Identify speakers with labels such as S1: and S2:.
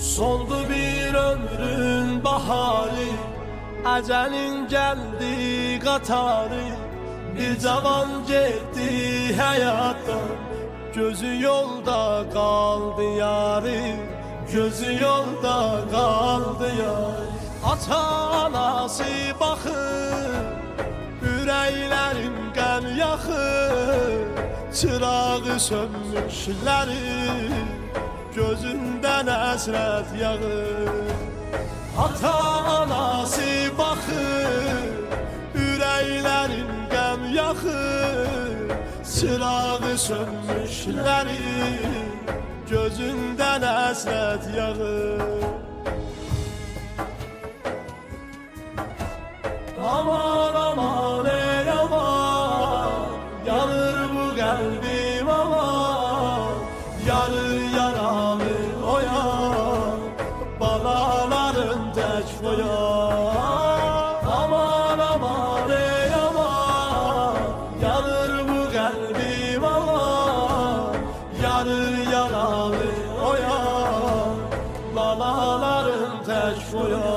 S1: Soldu bir ömrün baharı, ecelin geldi qatarı. Bir cavan getdi hayattan, gözü yolda kaldı yarı. Gözü yolda kaldı yarı. Ata anası baxır, ürəklərin qəm yaxır. Çırağı sönmüşləri, gözündən əsrət yağır. Ata anası baxır, ürəklərin qəm yaxır. Çırağı sönmüşləri, gözündən əsrət yağır. Aman aman ey aman, yanır bu kalbim aman. Yarı yaralı oyan, balaların tek koyan. Aman aman ey aman, yanır bu kalbim aman. Yarı yaralı oyan, balaların tek koyan.